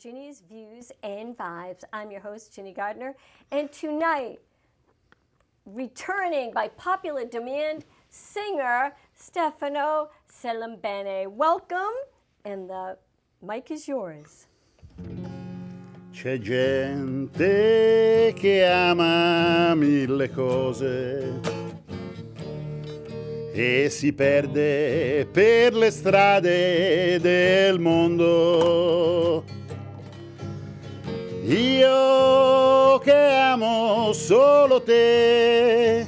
Ginny's Views and Vibes. I'm your host, Ginny Gardner, and tonight, returning by popular demand, singer Stefano Samenbeni. Welcome, and the mic is yours. C'è gente che ama mille cose e si perde per le strade del mondo. Io che amo solo te,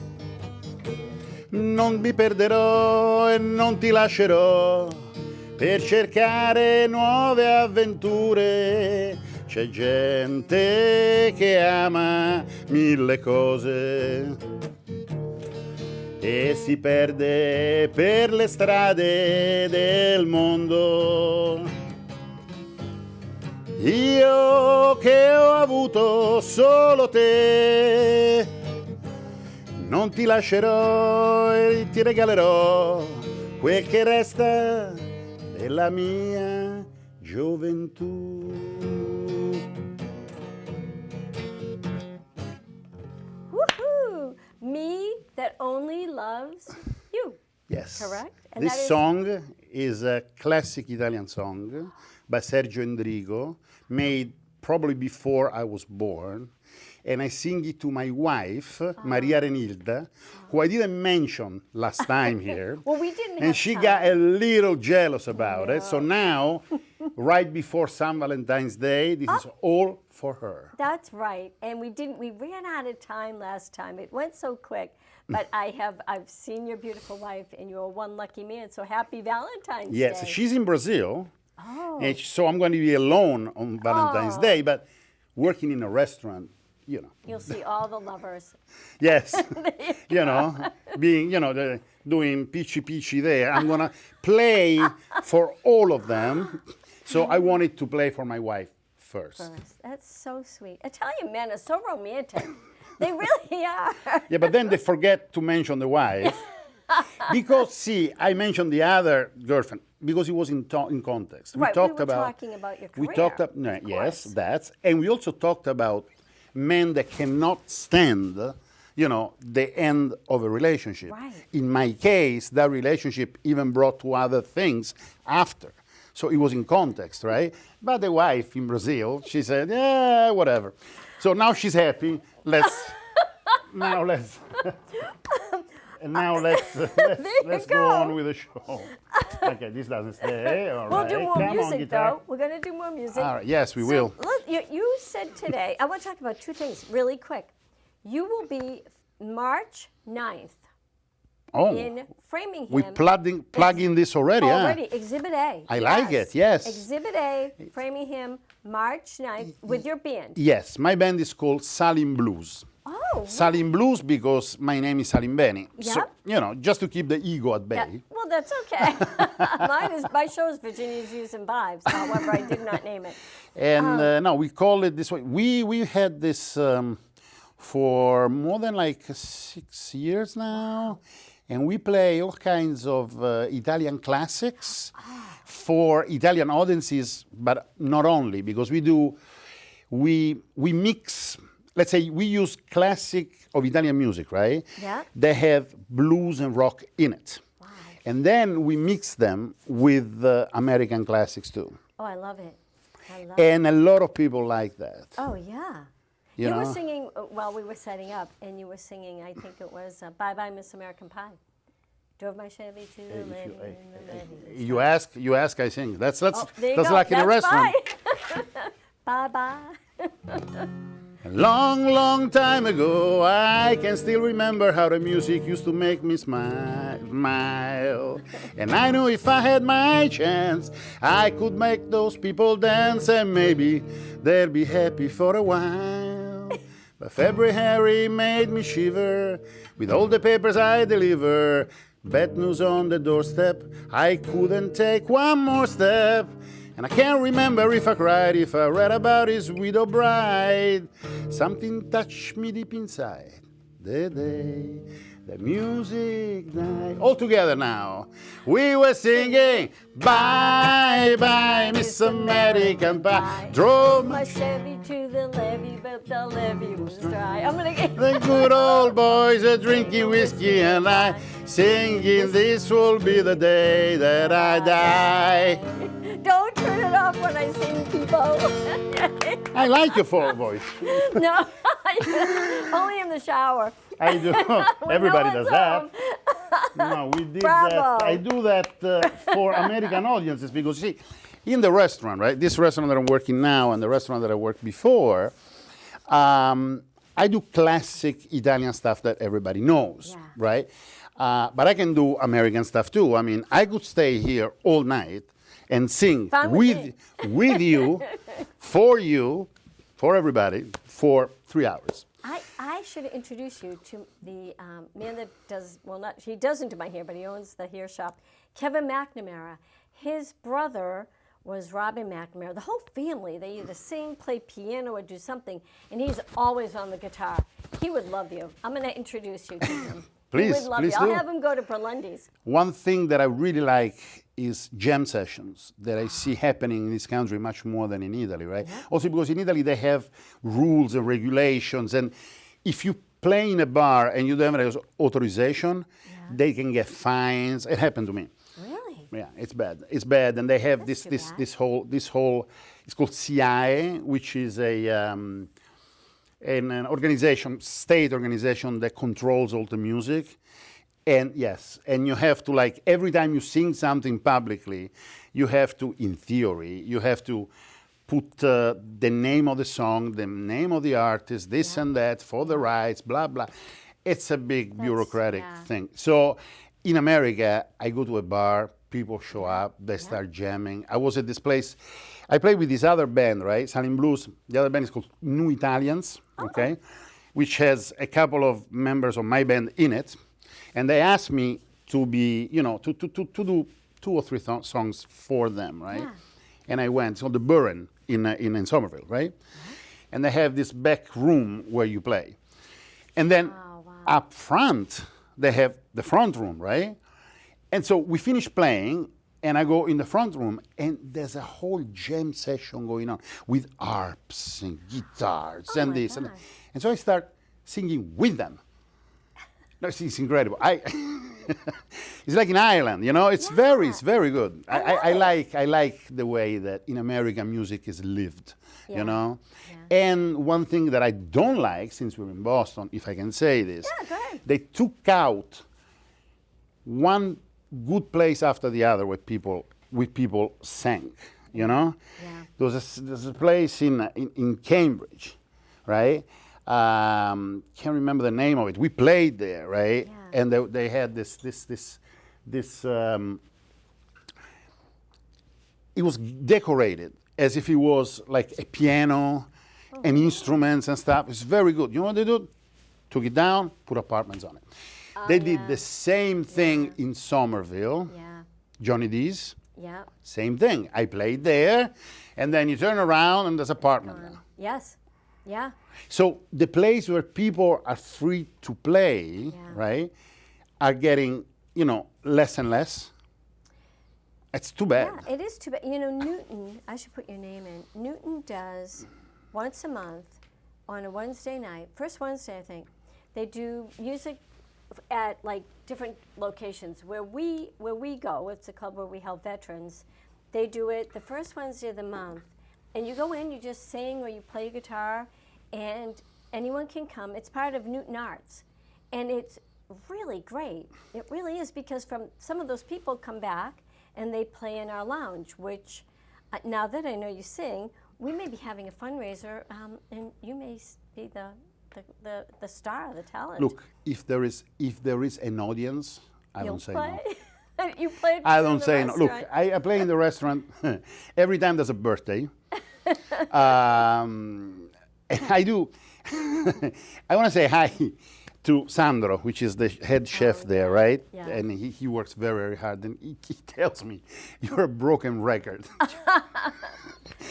non mi perderò e non ti lascerò per cercare nuove avventure. C'è gente che ama mille cose e si perde per le strade del mondo. Io che ho avuto solo te, non ti lascerò e ti regalerò quel che resta della mia gioventù. Woohoo! Me that only loves you. Yes. Correct? And This that is- song is a classic Italian song by Sergio Endrigo, made probably before I was born. And I sing it to my wife, Maria Renilda, who I didn't mention last time here. Well, we didn't And have she time. got a little jealous about it. So No. now, right before San Valentine's Day, this is all for her. That's right. And we ran out of time last time. It went so quick. But I've seen your beautiful wife, and you're one lucky man. So happy Valentine's Yes, Day. she's in Brazil. Oh. And so I'm going to be alone on Valentine's Day, but working in a restaurant, you know. You'll see all the lovers. Yes, you know, being, doing peachy there. I'm going to play for all of them. So I wanted to play for my wife first. That's so sweet. Italian men are so romantic. They really are. Yeah, but then they forget to mention the wife. Because, see, I mentioned the other girlfriend because it was in context. Right, we were talking about your We career, talked about, of yes, course. that's, and we also talked about men that cannot stand, the end of a relationship. Right. In my case, that relationship even brought to other things after. So it was in context, right? But the wife in Brazil, she said, yeah, whatever. So now she's happy. Let's And now let's go on with the show. Okay, this doesn't stay. All We'll right. do more Come on, music, guitar. though. We're going to do more music. All right. Yes, we So, will. You said today, I want to talk about two things really quick. You will be March 9th Oh, in Framingham. we plug in this already. Already, Exhibit A. I like it, yes. Exhibit A, Framingham, March 9th, with your band. Yes, my band is called Salim Blues. Oh, Salim Blues because my name is Salembeni. So, Yep. just to keep the ego at bay. yeah. Well, that's okay. My show is Virginia's Views and Vibes. However, I did not name it. And no, we call it this way. We had this for more than like 6 years now. And we play all kinds of Italian classics for Italian audiences, but not only, because we mix, let's say we use classic of Italian music, right? Yeah. They have blues and rock in it. Wow. And then we mix them with American classics too. Oh, I love it. I love it. And a lot of people like that. Oh, yeah. You You were know? singing while we were setting up, and you were singing, I think it was Bye Bye Miss American Pie. Drove my Chevy to the lady in the lady. You ask, I sing. That's There you that's go. like in a That's restaurant. fine. Bye-bye. A long, long time ago, I can still remember how the music used to make me smile. And I knew if I had my chance, I could make those people dance, and maybe they'd be happy for a while. But February made me shiver with all the papers I deliver. Bad news on the doorstep, I couldn't take one more step. And I can't remember if I cried, if I read about his widow bride. Something touched me deep inside the day The music night. All together now. We were singing, bye bye, Miss American Pie. Drove My Chevy to the levee, but the levee was dry. I'm gonna get the good old boys are drinking whiskey and I singing, this will be the day that I die. Don't turn it off when I sing, people. I like your folk voice. No, only in the shower. I do. When Everybody no does one's that. home. No, we did Bravo. that. I do that for American audiences because, see, in the restaurant, right? This restaurant that I'm working now and the restaurant that I worked before, I do classic Italian stuff that everybody knows, Yeah. right? But I can do American stuff too. I mean, I could stay here all night and sing Fine with with you, for everybody, for 3 hours. I should introduce you to the man that does, well, not, he doesn't do my hair, but he owns the hair shop, Kevin McNamara. His brother was Robin McNamara. The whole family, they either sing, play piano, or do something, and he's always on the guitar. He would love you. I'm going to introduce you to him. Please, he would love please you. do. I'll have him go to Berlindi's. One thing that I really like is jam sessions that I see happening in this country much more than in Italy, right? Also because in Italy they have rules and regulations, and if you play in a bar and you don't have authorization, they can get fines. It happened to me. Really? Yeah, it's bad. It's bad, and they have That's too bad. this whole. It's called CIA, which is an organization, state organization that controls all the music. And yes, and you have to, like, every time you sing something publicly, you have to, in theory, you have to put the name of the song, the name of the artist, this and that, for the rights, blah, blah. It's a big bureaucratic thing. So in America, I go to a bar, people show up, they start jamming. I was at this place, I played with this other band, right, Salem Blues. The other band is called New Italians, okay, which has a couple of members of my band in it. And they asked me to be, you know, to do 2 or 3 songs for them, right? Yeah. And I went on the Burren in Somerville, right? And they have this back room where you play. And then up front, they have the front room, right? And so we finish playing, and I go in the front room, and there's a whole jam session going on with harps and guitars and my this. gosh. And so I start singing with them. No, it's incredible. It's like in Ireland, you know. It's very good. I like the way that in America music is lived, you know. And one thing that I don't like, since we're in Boston, if I can say this, go ahead. they took out one good place after the other where people sang, you know. Yeah. There's a place in Cambridge, right? Can't remember the name of it. We played there, right? Yeah. And they had this. It was decorated as if it was like a piano, and instruments and stuff. It's very good. You know what they did? Took it down, put apartments on it. They did the same thing in Somerville. Yeah. Johnny D's. Yeah. Same thing. I played there, and then you turn around and there's apartment there. Yes. Yeah. So the place where people are free to play, right, are getting, you know, less and less. It's too bad. Yeah, it is too bad. You know, Newton, I should put your name in. Newton does once a month on a Wednesday night, first Wednesday, I think, they do music at like different locations. Where we go, it's a club where we help veterans. They do it the first Wednesday of the month. And you go in, you just sing or you play guitar, and anyone can come. It's part of Newton Arts. And it's really great. It really is, because from some of those people come back and they play in our lounge, which now that I know you sing, we may be having a fundraiser, and you may be the star, the talent. Look, if there is an audience, I You'll don't say play? no. You played. I in don't the say no. Look, restaurant. I play in the restaurant every time there's a birthday. And I do. I want to say hi to Sandro, which is the head chef there, right? Yeah. And he works very, very hard. And he tells me, "You're a broken record."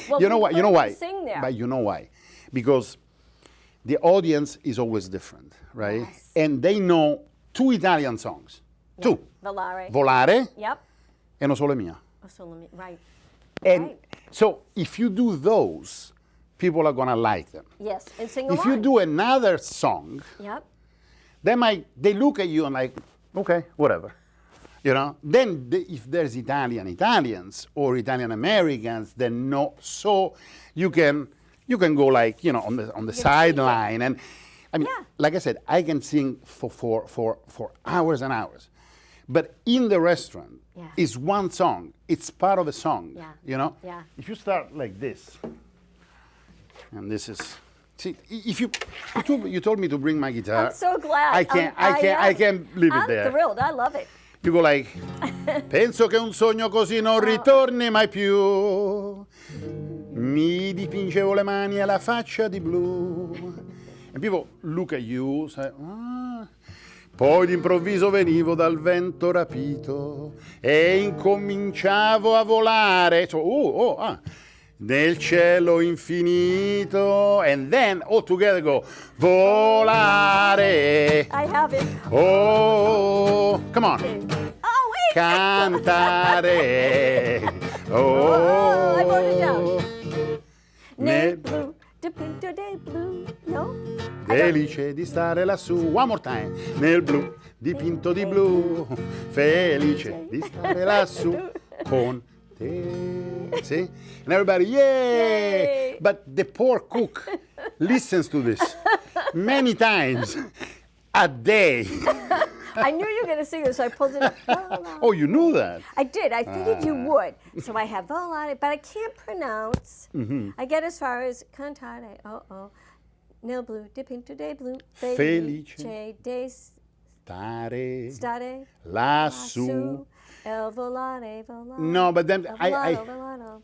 Well, You know why? You know why? Sing there. But you know why? Because the audience is always different, right? Yes. And they know two Italian songs. Two. Volare. Volare Yep. e Non Solo È Mia. Oh, so let me, right. And Right. so if you do those, people are going to like them. Yes, and sing If along. you do another song, Yep. they look at you and like, okay, whatever. You know, then if there's Italians or Italian Americans, then no. So you can go like, you know, on the sideline. And I mean, Yeah. like I said, I can sing for hours and hours. But in the restaurant, Yeah. is one song. It's part of a song. Yeah. You know? Yeah. If you start like this, and this is, see, if you told me to bring my guitar. I'm so glad. I can't leave it there. I'm thrilled. I love it. You go like, penso che un sogno così non ritorni mai più. Mi dipingevo le mani e la faccia di blu. And people look at you, say, ah. Poi d'improvviso venivo dal vento rapito e incominciavo a volare. So, nel cielo infinito. And then all together go, volare. I have it. Oh, come on. Oh, wait. Cantare. Oh, I wrote it down. Oh, Nel blu, dipinto del blu. No? felice di stare lassù. One more time. Nel blu, dipinto di blu. Felice di stare lassù con te. See? And everybody, yay! Yay! But the poor cook listens to this many times a day. I knew you were going to sing it, so I pulled it up. Oh, you knew that? I did. I figured you would. So I have volare, but I can't pronounce. I get as far as cantare. Nel blu, dipinto de blu. Felice de Stare stare lassù. El volare, volare. No, but then El I volare, I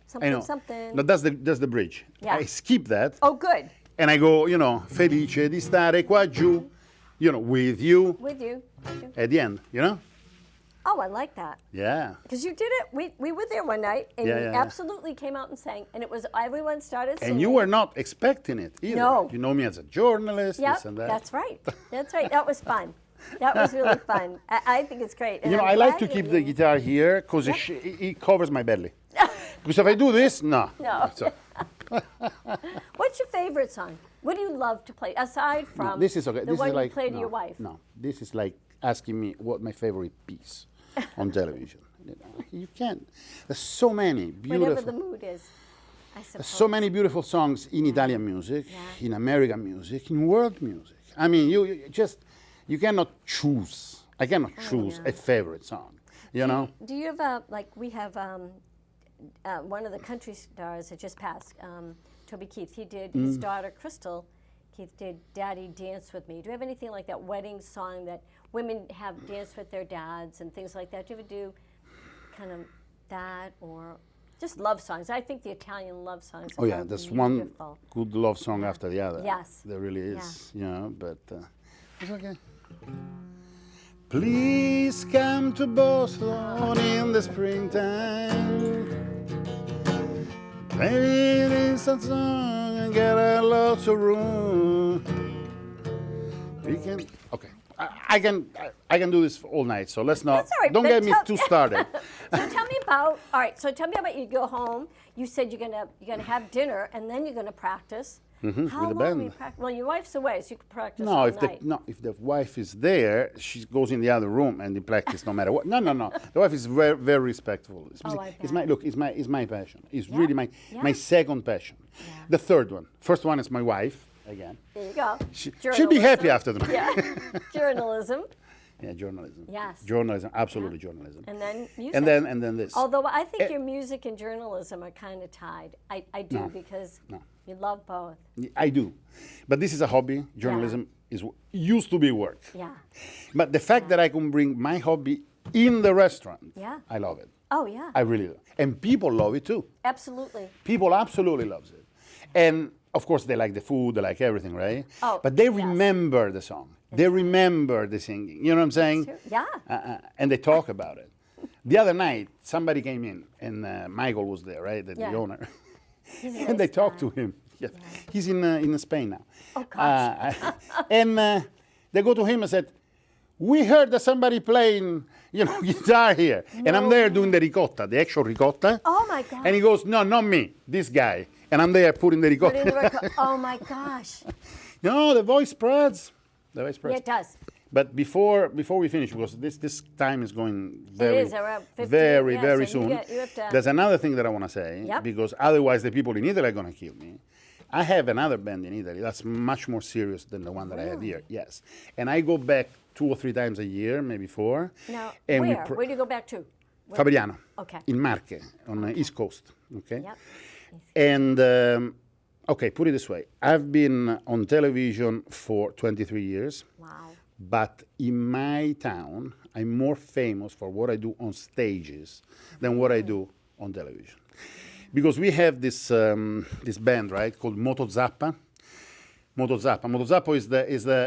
something, know. something. No, that's the bridge. Yeah. I skip that Oh, good. and I go, you know, felice di stare qua giù, you know, with you With you. at the end, you know? Oh, I like that. Yeah. Because you did it. We were there one night, and Yeah, you yeah, yeah. absolutely came out and sang, and it was everyone started singing. And you were not expecting it either. No. You know me as a journalist, Yep, this and that. that's right. That's right. That was fun. That was really fun. I think it's great. And You know, I'm I like glad to keep you- the guitar here because it covers my belly. Because if I do this, no. No. So, What's your favorite song? What do you love to play aside no, from this is okay. the This one is like you play to no, your wife? No, this is like asking me what my favorite piece on television. You can't. There's so many Whatever the beautiful. mood is, I suppose. So many beautiful songs in Italian music, Yeah. in American music, in world music. I mean, you cannot choose. I cannot choose yeah. a favorite song. You know? Do you have we have one of the country stars that just passed, Toby Keith. He did his daughter Crystal. Keith did "Daddy Dance with Me." Do you have anything like that wedding song that women have danced with their dads and things like that? Do you ever do kind of that or just love songs? I think the Italian love songs. Oh yeah, are there's one beautiful. good love song after the other. Yes. There really is. You know, but it's okay. Please come to Boston in the springtime. Maybe this song and get a lot of room. We can. Okay, I can do this all night. So let's not. That's all right, Don't but get me tell- too started. So tell me about So tell me about you go home. You said you're gonna have dinner and then you're gonna practice. How with the long band. will you practice? Well, your wife's away, so you can practice No, all if the night. if the wife is there, she goes in the other room and they practice no matter what. No. The wife is very very respectful. It's, Oh, I it's bet. it's my passion. It's Yeah, really my yeah. second passion. Yeah. The third one. First one is my wife again. There you go. She'll be happy Journalism. after the Yeah, journalism, Yeah, journalism. Yes. Journalism, absolutely journalism. and then music. And then this. Although I think your music and journalism are kind of tied. I do No, because no. you love both. I do, but this is a hobby. Journalism used to be work. Yeah. But the fact that I can bring my hobby in the restaurant, Yeah. I love it. Oh yeah. I really do. And people love it too. Absolutely. People absolutely loves it. And of course they like the food, they like everything, right? Oh, but they yes. remember the song. They remember the singing. You know what I'm saying? True. Yeah. And they talk about it. The other night, somebody came in, and Michael was there, right? The Yeah. owner. He's a And they nice talked guy. to him. Yeah. He's in Spain now. Oh, gosh. And they go to him and said, we heard that somebody playing, guitar here. And I'm there doing the ricotta, the actual ricotta. Oh my God. And he goes, no, not me, this guy. And I'm there putting the ricotta. Put in the record. Oh my gosh. No, the voice spreads. The voice spreads. Yeah, it does. But before we finish, because this time is going very, It is around 15, very, yeah, very so soon. you have to- There's another thing that I want to say, Yep. because otherwise the people in Italy are going to kill me. I have another band in Italy that's much more serious than the one that I have here. Yes, and I go back 2 or 3 times a year, maybe 4. Now, and where? Where do you go back to? Where? Fabriano. Okay. In Marche, on the East Coast. Okay. Yep. And okay, put it this way: I've been on television for 23 years. Wow. But in my town, I'm more famous for what I do on stages than what I do on television. Because we have this this band, right, called Moto Zappa. Moto Zappa. Moto Zappa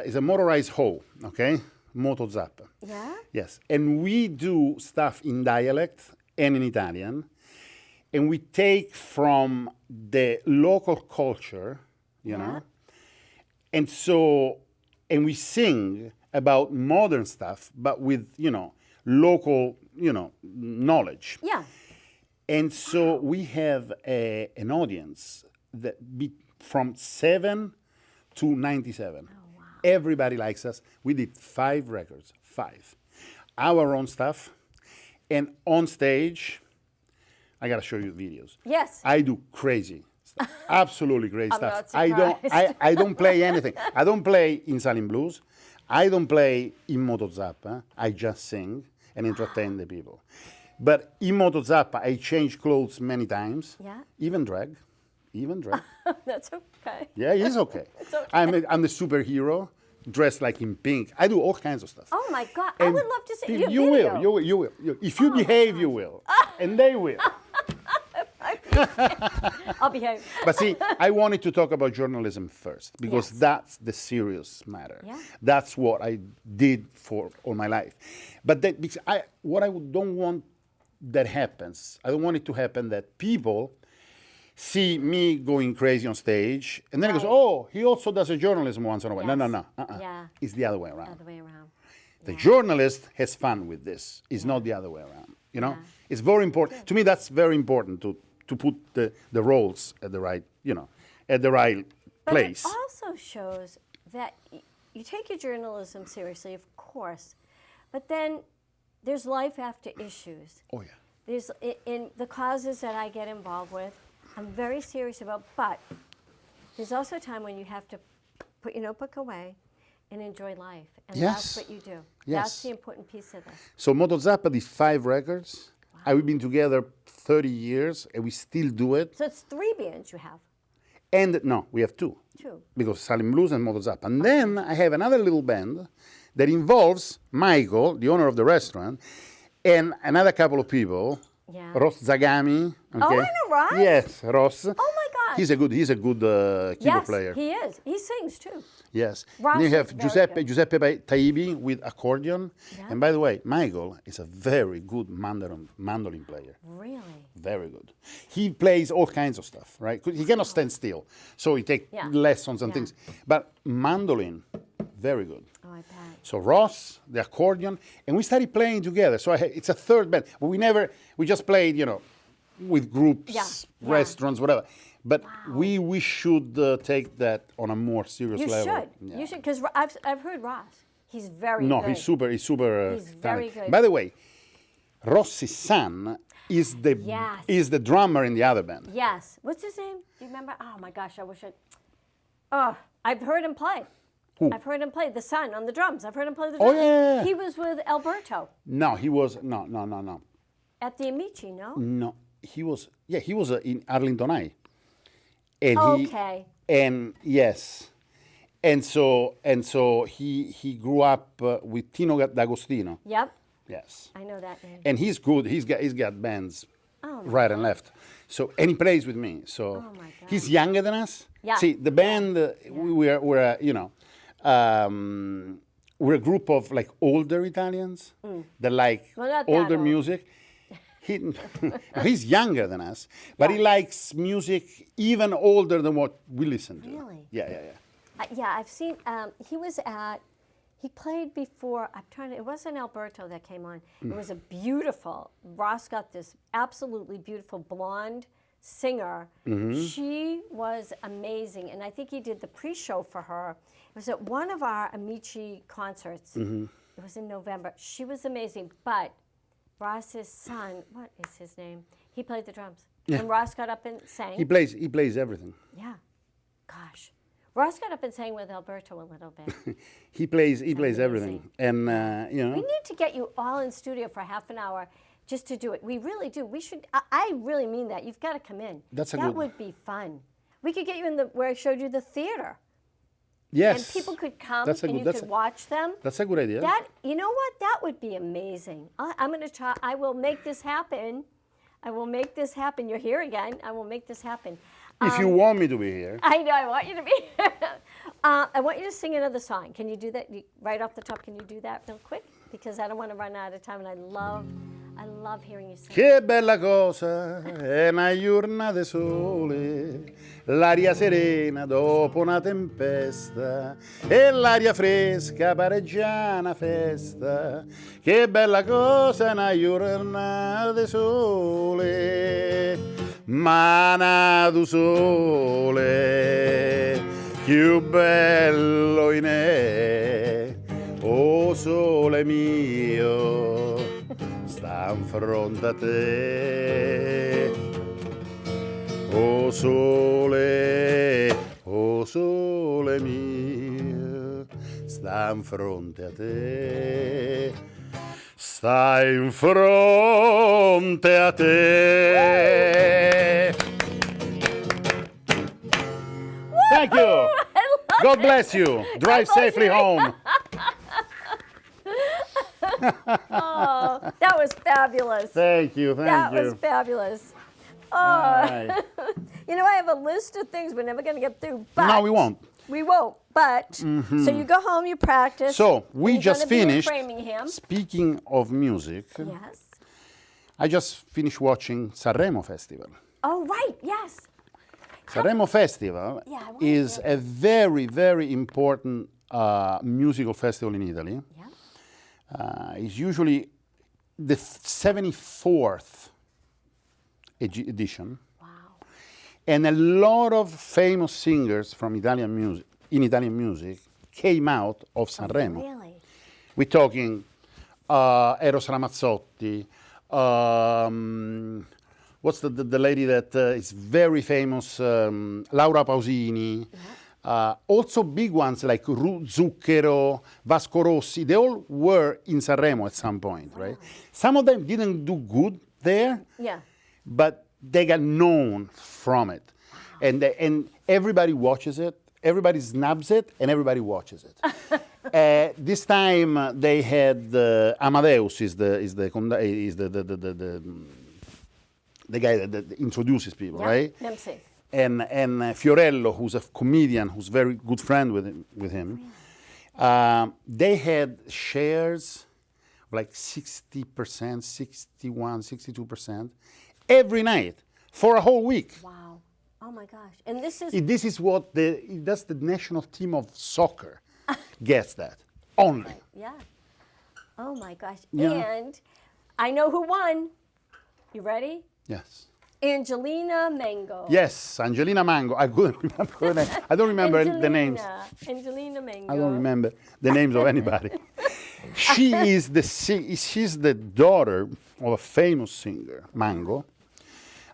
is a motorized hoe, okay? Moto Zappa. Yeah? Yes. And we do stuff in dialect and in Italian. And we take from the local culture, you know. And so, and we sing about modern stuff, but with, local, knowledge. Yeah. And so we have an audience that from 7 to 97. Oh, wow. Everybody likes us. We did 5 records, 5. Our own stuff. And on stage, I got to show you videos. Yes. I do crazy stuff, absolutely crazy I'm stuff. not surprised. I don't play anything. I don't play in Salem Blues. I don't play in Moto Zappa. I just sing and entertain the people. But in Moto Zappa, I change clothes many times. Yeah. Even drag. That's okay. Yeah, it's okay. It's okay. I'm the superhero, dressed like in pink. I do all kinds of stuff. Oh my God. I And would love to see you your video. will. If you behave, you will. And they will. I'll behave. But see, I wanted to talk about journalism first because Yes. that's the serious matter. Yeah. That's what I did for all my life. But that, because what I don't want that happens, I don't want it to happen that people see me going crazy on stage and then it goes, Right. oh, he also does a journalism once in a while. Yes. No. Yeah. It's the other way around. Other way around. The journalist has fun with this. It's not the other way around. Yeah. It's very important. To me, that's very important to put the roles at the right, at the right place. But it also shows that you take your journalism seriously, of course, but then there's life after issues. Oh yeah. There's in the causes that I get involved with, I'm very serious about, but there's also a time when you have to put your notebook away and enjoy life. And Yes. that's what you do. Yes. That's the important piece of this. So Moto Zappa did 5 records. We've been together 30 years, and we still do it. So it's 3 bands you have. And no, we have 2. 2. Because Salem Blues and Moto Zappa. And then I have another little band that involves Michael, the owner of the restaurant, and another couple of people. Yeah. Ross Zagami. Okay? Oh, I know Ross. Yes, Ross. Oh my God. He's a good keyboard Yes, player. he is. He sings too. Yes. Ross And you is have very Giuseppe good. Taibi with accordion. Yeah. And by the way, Michael is a very good mandolin player. Really? Very good. He plays all kinds of stuff, right? 'Cause he cannot stand still. So he takes Yeah. lessons and Yeah. things. But mandolin, very good. Oh, I bet. So Ross, the accordion, and we started playing together. So it's a third band. But we just played, with groups, Yeah, yeah. restaurants, whatever. But we should take that on a more serious You level. should. Yeah. You should, because I've heard Ross. He's very No, good. he's super. He's He's very talented. good. By the way, Rossi's son is Yes. the drummer in the other band. Yes. What's his name? Do you remember? Oh my gosh, I wish I. Oh, I've heard him play. Who? I've heard him play the son on the drums. I've heard him play the Oh, drums. yeah. He was with Alberto No, he was no. at the Amici, no? No, he was in Arlington High. And Okay. And yes. And so he grew up with Tino D'Agostino. Yep. Yes. I know that name. And he's good. He's got bands Oh, my right and left. So and he plays with me. So Oh, my God. he's younger than us. Yeah. See, the band we're we're a group of like older Italians that like Well, not that older old. music. He's younger than us, but he likes music even older than what we listen to. Really? Yeah. Yeah, I've seen. He was at He played before, it wasn't Alberto that came on. It was a beautiful, Ross got this absolutely beautiful blonde singer. She was amazing. And I think he did the pre-show for her. It was at one of our Amici concerts. It was in November. She was amazing. But Ross's son, what is his name? He played the drums. Yeah. And Ross got up and sang. He plays everything. Yeah. Gosh. Ross got up and sang with Alberto a little bit. He plays everything. And, you know. We need to get you all in studio for half an hour just to do it. We really do. We should, I really mean that. You've got to come in. That would be fun. We could get you in where I showed you the theater. Yes. And people could come and you could watch them. That's a good idea. You know what? That would be amazing. I'm going to try. I will make this happen. I will make this happen. You're here again. I will make this happen. If you want me to be here. I know, I want you to be here. I want you to sing another song. Can you do that? Right off the top, can you do that real quick? Because I don't want to run out of time, and I love hearing you sing. Che bella cosa è una giornata di sole, l'aria serena dopo una tempesta e l'aria fresca pareggia una festa. Che bella cosa è una giornata di sole, mana du sole, più bello in è, o sole mio, sta in fronte a te. O sole mio, sta in fronte a te. Sta in fronte a te. Thank you. God bless you. Drive safely home. Oh, that was fabulous. Thank you. That was fabulous. Oh, Right. You know, I have a list of things we're never going to get through. But No, we won't. We won't. But so you go home, you practice. So we you're just gonna be in finished. Framingham. Speaking of music, Yes. I just finished watching Sanremo Festival. Oh, right. Yes. Sanremo Festival Yeah, I wanna is hear a very, very important musical festival in Italy. Yeah. It's usually the 74th edition. Wow. And a lot of famous singers from Italian music came out of Sanremo. Really? We're talking Eros Ramazzotti. What's the lady that is very famous? Laura Pausini. Also big ones like Zucchero, Vasco Rossi. They all were in Sanremo at some point, right? Some of them didn't do good there. Yeah. But they got known from it. And everybody watches it, everybody snubs it, and everybody watches it. This time they had Amadeus is the guy that introduces people, right? MC. And Fiorello, who's a comedian, who's very good friend with him. They had shares of like 60%, 61, 62%. Every night for a whole week. Wow. Oh my gosh. And this is This is what that's the national team of soccer gets that only. yeah. Oh my gosh. Yeah. And I know who won. You ready? Yes. Angelina Mango. Yes, Angelina Mango. I couldn't remember her name. I don't remember the names. Angelina Mango. I don't remember the names of anybody. She's the daughter of a famous singer, Mango.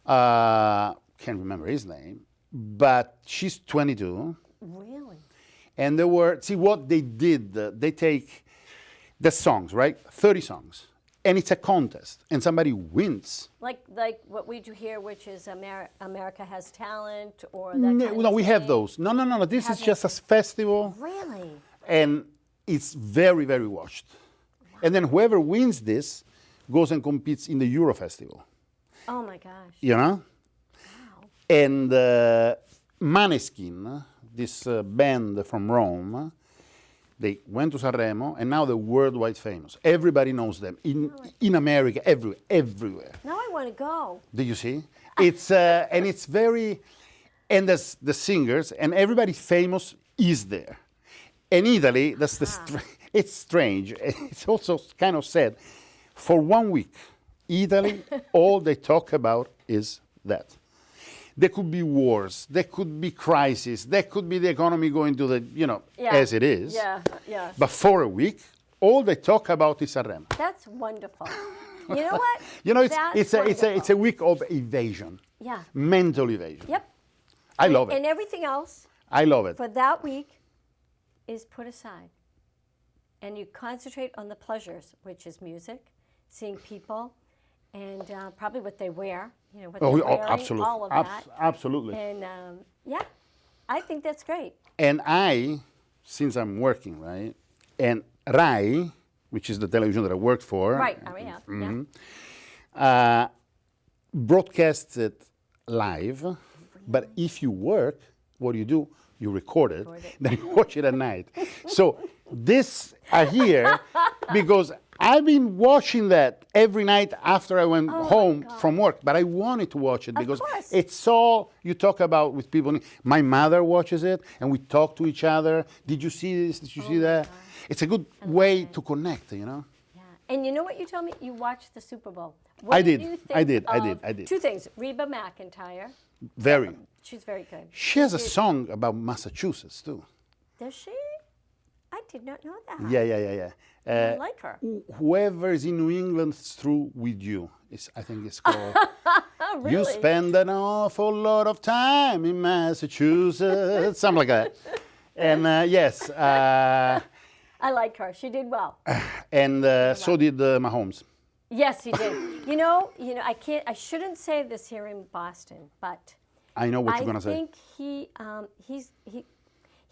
Can't remember his name, but she's 22. Really? And see what they did. They take the songs, right? 30 songs. And it's a contest, and somebody wins. Like what we do here, which is America Has Talent, or that No, we have those. No. This is just a festival. Really? And it's very, very watched. Wow. And then whoever wins this goes and competes in the Euro Festival. Oh my gosh. You know? Wow. And Maneskin, this band from Rome, they went to Sanremo, and now they're worldwide famous. Everybody knows them in America, everywhere. Now I want to go. Do you see? It's and it's very, and there's the singers, and everybody famous is there. In Italy, that's It's strange. It's also kind of sad. For 1 week, Italy, all they talk about is that. There could be wars, there could be crisis, there could be the economy going to the, as it is. Yeah, yeah. But for a week, all they talk about is Sanremo. That's wonderful. You know what? It's a week of evasion. Yeah. Mental evasion. Yep. I love it. And everything else I love it. for that week is put aside. And you concentrate on the pleasures, which is music, seeing people, and probably what they wear, what they're wearing, absolutely. all of that. Absolutely. And yeah, I think that's great. And since I'm working, right, and Rai, which is the television that I worked for, Right, yeah. broadcasts it live, but if you work, what do? You record it, then you watch it at night. So this I hear because I've been watching that every night after I went home from work, but I wanted to watch it because it's all you talk about with people. My mother watches it, and we talk to each other. Did you see this? Did you see that? It's a good way to connect, Yeah. And you know what you told me? You watched the Super Bowl. I did. I did. Two things. Reba McEntire. Very. She's very good. She has a song about Massachusetts, too. Does she? I did not know that. Yeah. I like her. Whoever is in New England is through with you. I think it's called. Really? You spend an awful lot of time in Massachusetts. Something like that. And yes. I like her. She did well. And so did Mahomes. Yes, he did. I shouldn't say this here in Boston, but I know what you're going to say. I think he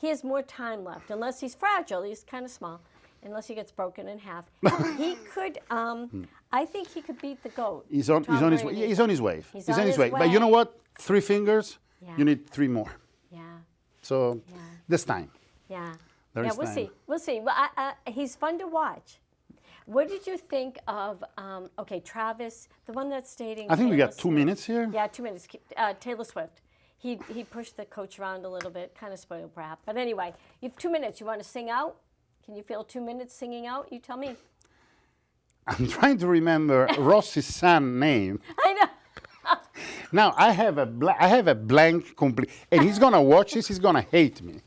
has more time left, unless he's fragile. He's kind of small, unless he gets broken in half. He could. I think he could beat the GOAT. He's on his way. He's on his way. He's on his way. But you know what? 3 fingers. Yeah. You need 3 more. Yeah. So this time. Yeah. We'll see. We'll see. Well, he's fun to watch. What did you think of, Travis, the one that's dating I think Taylor we got 2 minutes here. Yeah, 2 minutes. Taylor Swift. He pushed the coach around a little bit, kind of spoiled brat. But anyway, you have 2 minutes. You want to sing out? Can you feel 2 minutes singing out? You tell me. I'm trying to remember Rossi's son's name. I know. Now, I have a blank complete. And he's going to watch this. He's going to hate me.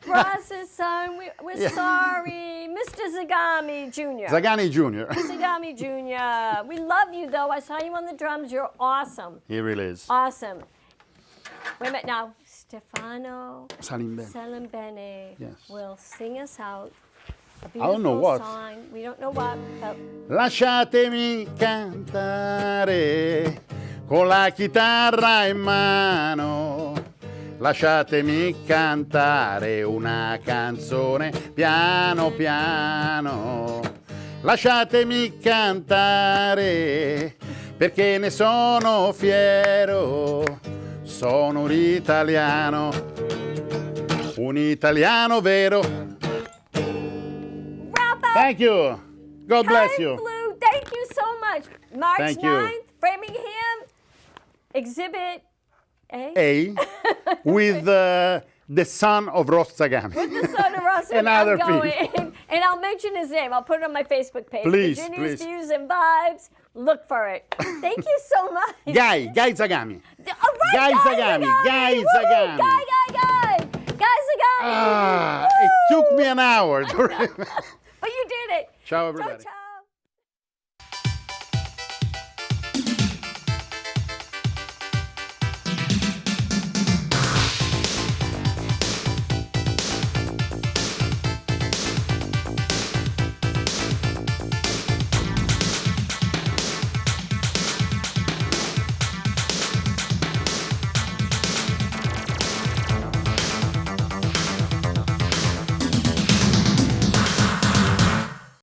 Ross's son, we're sorry. Mr. Zagami Jr. Zagani Jr. Zagami Jr. We love you, though. I saw you on the drums. You're awesome. He really is. Awesome. Wait a minute now. Stefano Samenbeni will sing us out a I don't know beautiful what. song. We don't know what, but Lasciatemi cantare con la chitarra in mano. Lasciatemi cantare una canzone piano piano. Lasciatemi cantare perché ne sono fiero. Sono un italiano vero. wrap up. Thank you. God bless Time you. flew. Thank you so much. March Thank you. 9th, Framingham, Exhibit A with the son of Ross Zagami. the son of Russell. And other and I'll mention his name. I'll put it on my Facebook page. Please, Ginny's please. Views and Vibes. Look for it. Thank you so much. Guy Zagami. All right, Guy Zagami. Guy Woo! Zagami. Guy Zagami. It took me an hour to remember. But you did it. Ciao, everybody. Ciao, ciao.